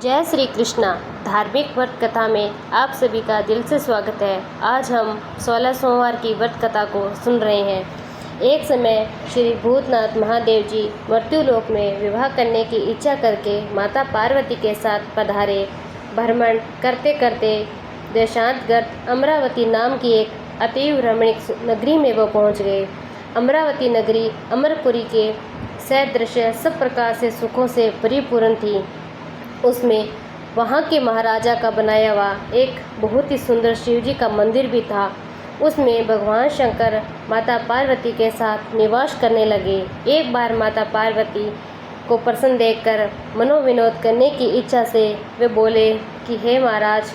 जय श्री कृष्णा। धार्मिक व्रत कथा में आप सभी का दिल से स्वागत है। आज हम 16 सोमवार की व्रत कथा को सुन रहे हैं। एक समय श्री भूतनाथ महादेव जी मृत्युलोक में विवाह करने की इच्छा करके माता पार्वती के साथ पधारे। भ्रमण करते करते देशांतर्गत अमरावती नाम की एक अतीव रमणीक नगरी में वो पहुँच गए। अमरावती नगरी अमरपुरी के सदृश सब प्रकार से सुखों से परिपूर्ण थी। उसमें वहाँ के महाराजा का बनाया हुआ एक बहुत ही सुंदर शिवजी का मंदिर भी था। उसमें भगवान शंकर माता पार्वती के साथ निवास करने लगे। एक बार माता पार्वती को प्रसन्न देखकर मनोविनोद करने की इच्छा से वे बोले कि हे महाराज,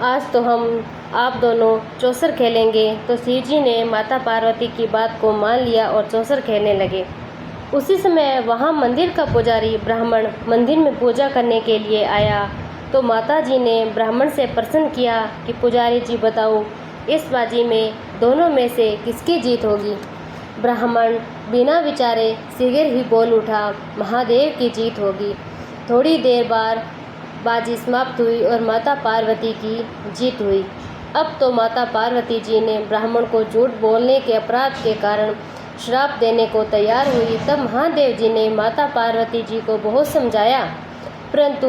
आज तो हम आप दोनों चौसर खेलेंगे। तो शिवजी ने माता पार्वती की बात को मान लिया और चौसर खेलने लगे। उसी समय वहाँ मंदिर का पुजारी ब्राह्मण मंदिर में पूजा करने के लिए आया। तो माता जी ने ब्राह्मण से प्रश्न किया कि पुजारी जी बताओ, इस बाजी में दोनों में से किसकी जीत होगी। ब्राह्मण बिना विचारे शीघ्र ही बोल उठा, महादेव की जीत होगी। थोड़ी देर बाद बाजी समाप्त हुई और माता पार्वती की जीत हुई। अब तो माता पार्वती जी ने ब्राह्मण को झूठ बोलने के अपराध के कारण श्राप देने को तैयार हुई। तब महादेव जी ने माता पार्वती जी को बहुत समझाया, परंतु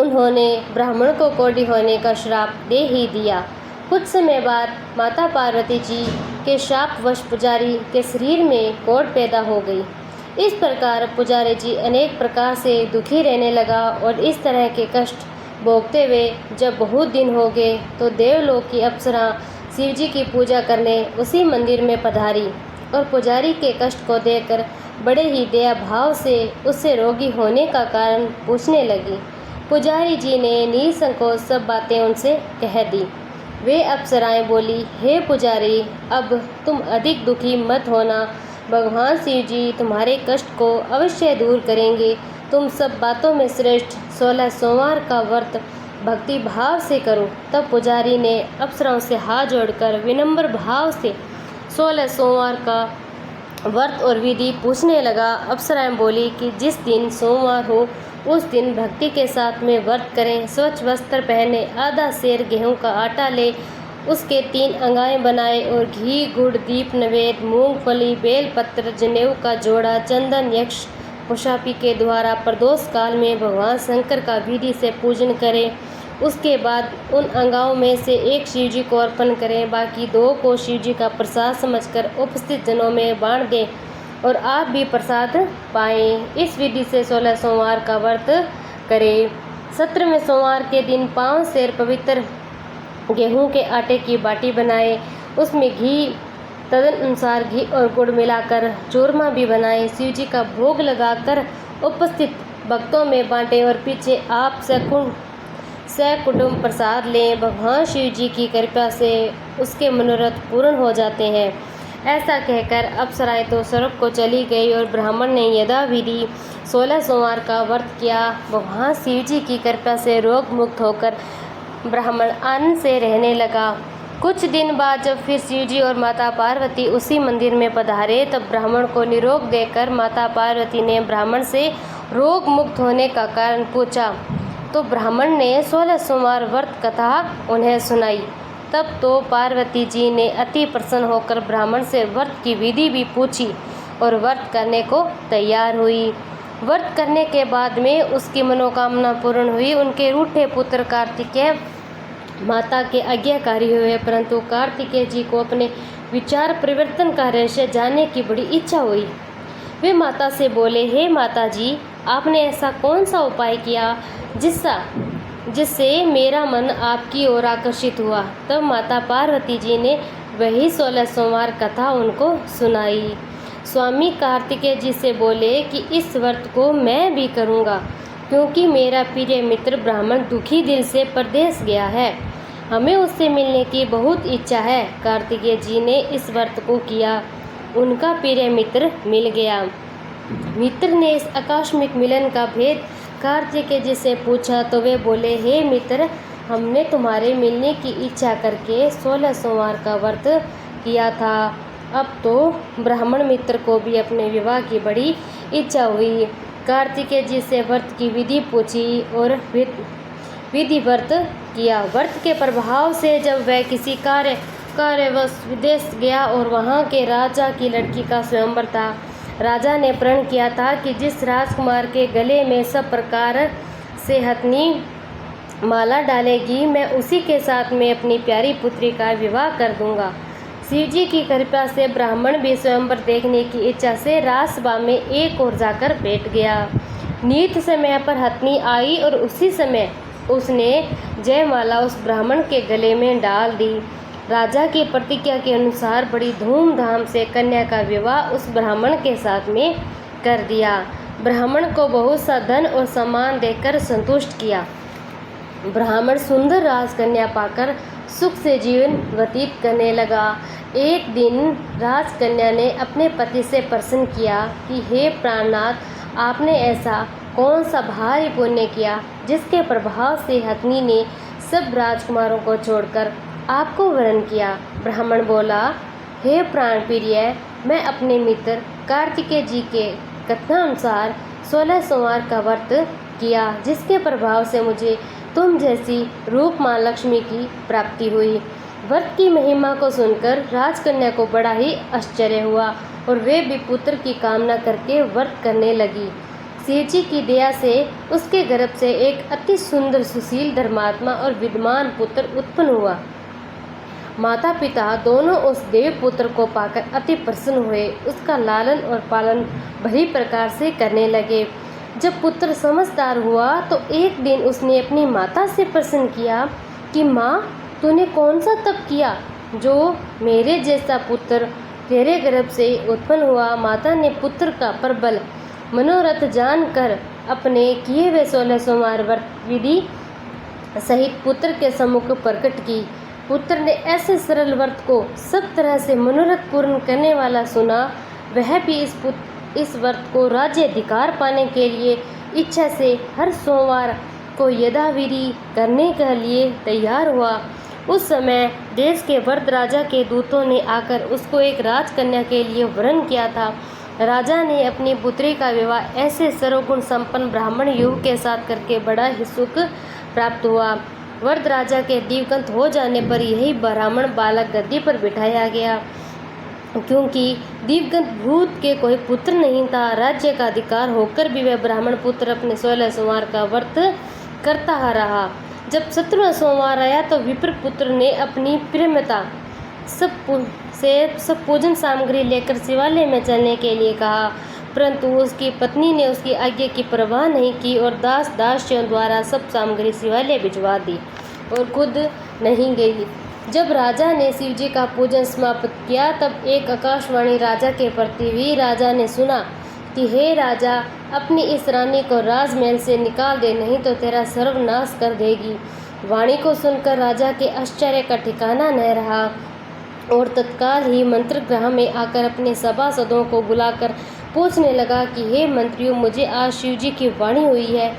उन्होंने ब्राह्मण को कोढ़ी होने का श्राप दे ही दिया। कुछ समय बाद माता पार्वती जी के शापवश पुजारी के शरीर में कोढ़ पैदा हो गई। इस प्रकार पुजारी जी अनेक प्रकार से दुखी रहने लगा और इस तरह के कष्ट भोगते हुए जब बहुत दिन हो गए तो देवलोक की अप्सरा शिवजी की पूजा करने उसी मंदिर में पधारी और पुजारी के कष्ट को देखकर बड़े ही दया भाव से उससे रोगी होने का कारण पूछने लगी। पुजारी जी ने निसंकोच सब बातें उनसे कह दी। वे अप्सराएं बोली, हे पुजारी, अब तुम अधिक दुखी मत होना, भगवान शिव जी तुम्हारे कष्ट को अवश्य दूर करेंगे। तुम सब बातों में श्रेष्ठ 16 सोमवार का व्रत भक्ति भाव से करो। तब पुजारी ने अप्सराओं से हाथ जोड़कर विनम्र भाव से 16 सोमवार का व्रत और विधि पूछने लगा। अप्सराएं बोली कि जिस दिन सोमवार हो उस दिन भक्ति के साथ में व्रत करें, स्वच्छ वस्त्र पहने, आधा सेर गेहूं का आटा ले, उसके 3 अंगाएं बनाए और घी, गुड़, दीप, नैवेद्य, मूंगफली, बेलपत्र, जनेऊ का जोड़ा, चंदन, यक्ष पुशापी के द्वारा प्रदोष काल में भगवान शंकर का विधि से पूजन करें। उसके बाद उन अंगाओं में से एक शिवजी को अर्पण करें, बाकी 2 को शिवजी का प्रसाद समझकर उपस्थित जनों में बांट दें और आप भी प्रसाद पाएं। इस विधि से 16 सोमवार का व्रत करें। 17वें सोमवार के दिन 5 सेर पवित्र गेहूं के आटे की बाटी बनाएं, उसमें घी तदनुसार घी और गुड़ मिलाकर चूरमा भी बनाएं, शिवजी का भोग लगाकर उपस्थित भक्तों में बांटें और पीछे आप सकुटुंब प्रसाद लें। भगवान शिव जी की कृपा से उसके मनोरथ पूर्ण हो जाते हैं। ऐसा कहकर अप्सराएं तो स्वर्ग को चली गई और ब्राह्मण ने यथाविधि 16 सोमवार का व्रत किया। भगवान शिव जी की कृपा से रोग मुक्त होकर ब्राह्मण आनंद से रहने लगा। कुछ दिन बाद जब फिर शिवजी और माता पार्वती उसी मंदिर में पधारे, तब ब्राह्मण को निरोग देखकर माता पार्वती ने ब्राह्मण से रोग मुक्त होने का कारण पूछा। तो ब्राह्मण ने 16 सोमवार व्रत कथा उन्हें सुनाई। तब तो पार्वती जी ने अति प्रसन्न होकर ब्राह्मण से व्रत की विधि भी पूछी और व्रत करने को तैयार हुई। व्रत करने के बाद में उसकी मनोकामना पूर्ण हुई। उनके रूठे पुत्र कार्तिकेय माता के आज्ञाकारी हुए, परंतु कार्तिकेय जी को अपने विचार परिवर्तन का रहस्य जानने की बड़ी इच्छा हुई। वे माता से बोले, हे माता जी, आपने ऐसा कौन सा उपाय किया जिससे मेरा मन आपकी ओर आकर्षित हुआ। तब माता पार्वती जी ने वही 16 सोमवार कथा उनको सुनाई। स्वामी कार्तिकेय जी से बोले कि इस व्रत को मैं भी करूँगा, क्योंकि मेरा प्रिय मित्र ब्राह्मण दुखी दिल से परदेश गया है, हमें उससे मिलने की बहुत इच्छा है। कार्तिकेय जी ने इस व्रत को किया, उनका प्रिय मित्र मिल गया। मित्र ने इस आकस्मिक मिलन का भेद कार्तिकेय जी से पूछा तो वे बोले, हे मित्र, हमने तुम्हारे मिलने की इच्छा करके 16 सोमवार का व्रत किया था। अब तो ब्राह्मण मित्र को भी अपने विवाह की बड़ी इच्छा हुई। कार्तिकेय जी से व्रत की विधि पूछी और विधि व्रत किया। व्रत के प्रभाव से जब वह किसी कार्यवश विदेश गया और वहाँ के राजा की लड़की का स्वयंवर था, राजा ने प्रण किया था कि जिस राजकुमार के गले में सब प्रकार से हथनी माला डालेगी, मैं उसी के साथ में अपनी प्यारी पुत्री का विवाह कर दूंगा। शिव जी की कृपा से ब्राह्मण भी स्वयंवर देखने की इच्छा से राजसभा में एक ओर जाकर बैठ गया। नियत समय पर हथनी आई और उसी समय उसने जयमाला उस ब्राह्मण के गले में डाल दी। राजा की प्रतिज्ञा के अनुसार बड़ी धूमधाम से कन्या का विवाह उस ब्राह्मण के साथ में कर दिया। ब्राह्मण को बहुत सा धन और सम्मान देकर संतुष्ट किया। ब्राह्मण सुंदर राजकन्या पाकर सुख से जीवन व्यतीत करने लगा। एक दिन राजकन्या ने अपने पति से प्रश्न किया कि हे प्राणनाथ, आपने ऐसा कौन सा भारी पुण्य किया जिसके प्रभाव से हथनी ने सब राजकुमारों को छोड़कर आपको वरण किया। ब्राह्मण बोला, हे प्राण प्रिय, मैं अपने मित्र कार्तिकेय जी के कथनानुसार 16 सोमवार का व्रत किया, जिसके प्रभाव से मुझे तुम जैसी रूप माँ लक्ष्मी की प्राप्ति हुई। व्रत की महिमा को सुनकर राजकन्या को बड़ा ही आश्चर्य हुआ और वे भी पुत्र की कामना करके व्रत करने लगी। शिव जी की दया से उसके गर्भ से एक अति सुंदर, सुशील, धर्मात्मा और विद्वान पुत्र उत्पन्न हुआ। माता पिता दोनों उस देव पुत्र को पाकर अति प्रसन्न हुए। उसका लालन और पालन भली प्रकार से करने लगे। जब पुत्र समझदार हुआ तो एक दिन उसने अपनी माता से प्रश्न किया कि माँ, तूने कौन सा तप किया जो मेरे जैसा पुत्र तेरे गर्भ से उत्पन्न हुआ। माता ने पुत्र का प्रबल मनोरथ जानकर अपने किए हुए 16 सोमवार व्रत विधि सहित पुत्र के सम्मुख प्रकट की। पुत्र ने ऐसे सरल व्रत को सब तरह से मनोरथ पूर्ण करने वाला सुना। वह भी इस व्रत को राज्य अधिकार पाने के लिए इच्छा से हर सोमवार को यथाविधि करने के लिए तैयार हुआ। उस समय देश के वृद्ध राजा के दूतों ने आकर उसको एक राजकन्या के लिए वरण किया था। राजा ने अपनी पुत्री का विवाह ऐसे सर्वगुण संपन्न ब्राह्मण युग के साथ करके बड़ा ही सुख प्राप्त हुआ। वृद्ध राजा के दिवंगत हो जाने पर यही ब्राह्मण बालक गद्दी पर बिठाया गया, क्योंकि दिवंगत भूत के कोई पुत्र नहीं था। राज्य का अधिकार होकर भी वह ब्राह्मण पुत्र अपने 16 सोमवार का व्रत करता रहा। जब 17वां सोमवार आया तो विप्र पुत्र ने अपनी प्रेमिका सब पूजन सामग्री लेकर शिवालय में चलने के लिए कहा, परंतु उसकी पत्नी ने उसकी आज्ञा की परवाह नहीं की और दासियों द्वारा सब सामग्री शिवालय भिजवा दी और खुद नहीं गई। जब राजा ने शिव जी का पूजन समाप्त किया तब एक आकाशवाणी राजा के प्रति हुई। राजा ने सुना कि हे राजा, अपनी इस रानी को राजमहल से निकाल दे, नहीं तो तेरा सर्वनाश कर देगी। वाणी को सुनकर राजा के आश्चर्य का ठिकाना न रहा और तत्काल ही मंत्रगृह में आकर अपने सभासदों को बुलाकर पूछने लगा कि हे मंत्रियों, मुझे आज शिव जी की वाणी हुई है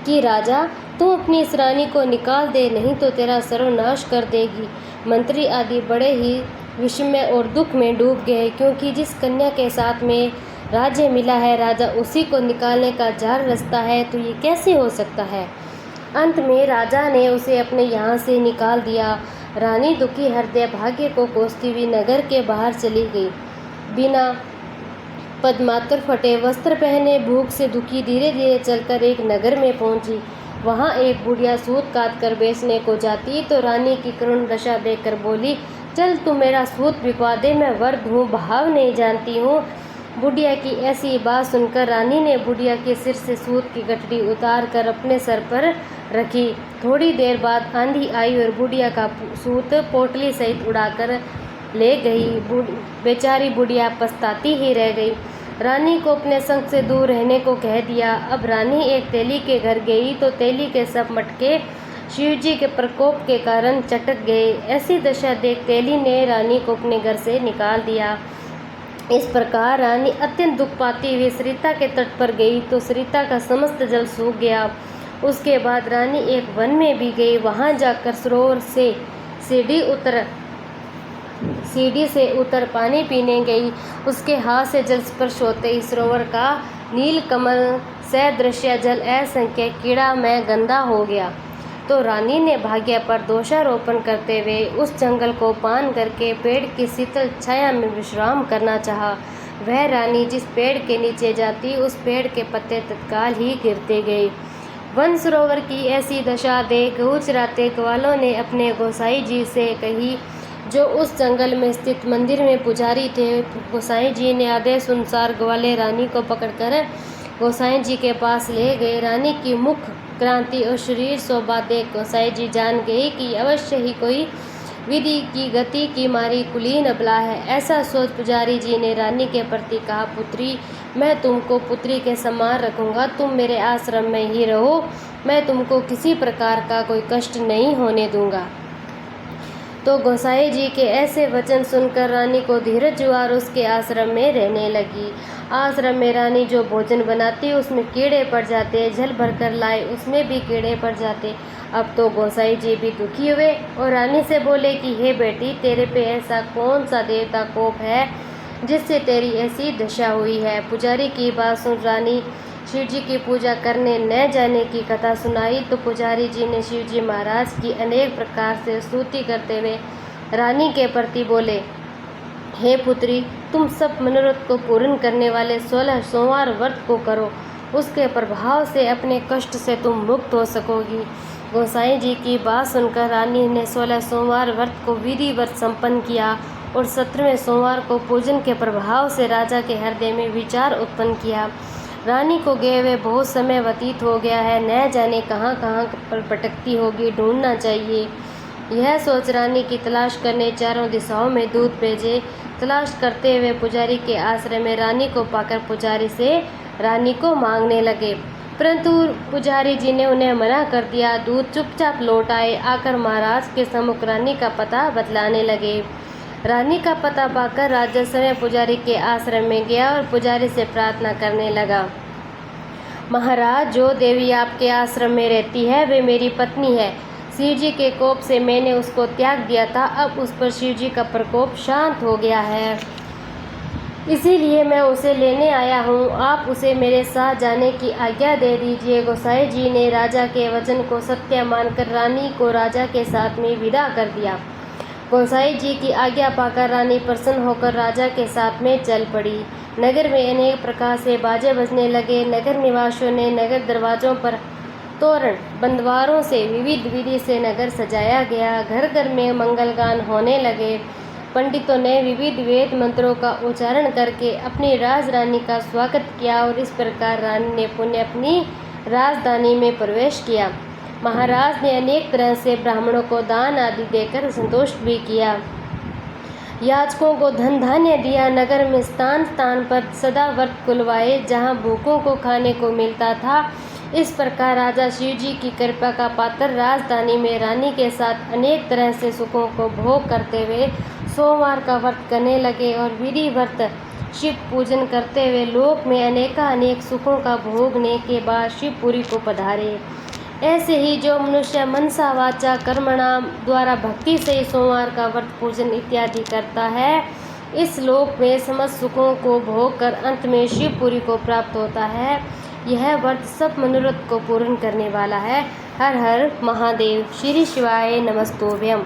कि राजा, तू अपनी इस रानी को निकाल दे, नहीं तो तेरा सर्वनाश कर देगी। मंत्री आदि बड़े ही विस्मय और दुख में डूब गए, क्योंकि जिस कन्या के साथ में राज्य मिला है, राजा उसी को निकालने का जार रचता है, तो ये कैसे हो सकता है। अंत में राजा ने उसे अपने यहाँ से निकाल दिया। रानी दुखी हृदय भाग्य को कोसती हुई नगर के बाहर चली गई। बिना पद्माकर फटे वस्त्र पहने भूख से दुखी धीरे धीरे चलकर एक नगर में पहुंची। वहां एक बुढ़िया सूत काट कर बेचने को जाती तो रानी की करुण दशा देखकर बोली, चल तू मेरा सूत बिकवा दे, मैं वृद्ध हूँ, भाव नहीं जानती हूँ। बुढ़िया की ऐसी बात सुनकर रानी ने बुढ़िया के सिर से सूत की गठरी उतार कर अपने सर पर रखी। थोड़ी देर बाद आंधी आई और बुढ़िया का सूत पोटली सहित उड़ाकर ले गई। बेचारी बुढ़िया पछताती ही रह गई। रानी को अपने संग से दूर रहने को कह दिया। अब रानी एक तेली के घर गई तो तेली के सब मटके शिव जी के प्रकोप के कारण चटक गए। ऐसी दशा देख तेली ने रानी को अपने घर से निकाल दिया। इस प्रकार रानी अत्यंत दुख पाती हुई सरिता के तट पर गई तो सरिता का समस्त जल सूख गया। उसके बाद रानी एक वन में भी गई। वहां जाकर सरोवर से सीढ़ी उतर सीढ़ी से उतर पानी पीने गई। उसके हाथ से जल स्पर्श होते ही सरोवर का नील कमल सदृश्य जल असंख्य कीड़ा में गंदा हो गया। तो रानी ने भाग्य पर दोषारोपण करते हुए उस जंगल को पान करके पेड़ की शीतल छाया में विश्राम करना चाहा। वह रानी जिस पेड़ के नीचे जाती उस पेड़ के पत्ते तत्काल ही गिरते गए। वन सरोवर की ऐसी दशा देख गुजराते ग्वालों ने अपने गोसाई जी से कही, जो उस जंगल में स्थित मंदिर में पुजारी थे। गोसाई जी ने आदेश अनुसार ग्वाले रानी को पकड़कर गोसाई जी के पास ले गए। रानी की मुख क्रांति और शरीर शोभा देख गोसाई जी जान गए कि अवश्य ही कोई विधि की गति की मारी कुलीन अबला है। ऐसा सोच पुजारी जी ने रानी के प्रति कहा, पुत्री, मैं तुमको पुत्री के समान रखूंगा, तुम मेरे आश्रम में ही रहो, मैं तुमको किसी प्रकार का कोई कष्ट नहीं होने दूंगा। तो गोसाई जी के ऐसे वचन सुनकर रानी को धीरज हुआ और उसके आश्रम में रहने लगी। आश्रम में रानी जो भोजन बनाती उसमें कीड़े पड़ जाते, जल भरकर लाए उसमें भी कीड़े पड़ जाते। अब तो गोसाई जी भी दुखी हुए और रानी से बोले कि हे बेटी, तेरे पे ऐसा कौन सा देवता कोप है जिससे तेरी ऐसी दशा हुई है। पुजारी की बात सुन रानी शिव जी की पूजा करने न जाने की कथा सुनाई। तो पुजारी जी ने शिव जी महाराज की अनेक प्रकार से स्तुति करते हुए रानी के प्रति बोले, हे पुत्री, तुम सब मनोरथ को पूर्ण करने वाले 16 सोमवार व्रत को करो, उसके प्रभाव से अपने कष्ट से तुम मुक्त हो सकोगी। गोसाई जी की बात सुनकर रानी ने 16 सोमवार व्रत को विधिवत संपन्न किया और 17वें सोमवार को पूजन के प्रभाव से राजा के हृदय में विचार उत्पन्न किया। रानी को गए हुए बहुत समय व्यतीत हो गया है, न जाने कहाँ कहाँ पर भटकती होगी, ढूंढना चाहिए। यह सोच रानी की तलाश करने चारों दिशाओं में दूत भेजे। तलाश करते हुए पुजारी के आश्रय में रानी को पाकर पुजारी से रानी को मांगने लगे, परंतु पुजारी जी ने उन्हें मना कर दिया। दूत चुपचाप लौट आए, आकर महाराज के सम्मुख रानी का पता बतलाने लगे। रानी का पता पाकर राजा स्वयं पुजारी के आश्रम में गया और पुजारी से प्रार्थना करने लगा, महाराज, जो देवी आपके आश्रम में रहती है वे मेरी पत्नी है। शिव जी के कोप से मैंने उसको त्याग दिया था, अब उस पर शिव जी का प्रकोप शांत हो गया है, इसीलिए मैं उसे लेने आया हूँ। आप उसे मेरे साथ जाने की आज्ञा दे दीजिए। गोसाई जी ने राजा के वचन को सत्य मानकर रानी को राजा के साथ में विदा कर दिया। गोसाई जी की आज्ञा पाकर रानी प्रसन्न होकर राजा के साथ में चल पड़ी। नगर में अनेक प्रकार से बाजे बजने लगे। नगर निवासियों ने नगर दरवाजों पर तोरण बंदवारों से विविध विधि से नगर सजाया गया। घर घर में मंगलगान होने लगे। पंडितों ने विविध वेद मंत्रों का उच्चारण करके अपनी राजरानी का स्वागत किया और इस प्रकार रानी ने पुण्य अपनी राजधानी में प्रवेश किया। महाराज ने अनेक तरह से ब्राह्मणों को दान आदि देकर संतुष्ट भी किया। याचकों को धन धान्य दिया। नगर में स्थान स्थान पर सदा व्रत खुलवाए जहाँ भूखों को खाने को मिलता था। इस प्रकार राजा शिव जी की कृपा का पात्र राजधानी में रानी के साथ अनेक तरह से सुखों को भोग करते हुए सोमवार का व्रत करने लगे और विधिवत शिव पूजन करते हुए लोक में अनेक सुखों का भोगने के बाद शिवपुरी को पधारे। ऐसे ही जो मनुष्य मनसा वाचा कर्मणा द्वारा भक्ति से सोमवार का व्रत पूजन इत्यादि करता है, इस लोक में समस्त सुखों को भोग कर अंत में शिवपुरी को प्राप्त होता है। यह व्रत सब मनोरथ को पूर्ण करने वाला है। हर हर महादेव। श्री शिवाय नमस्तुभ्यम।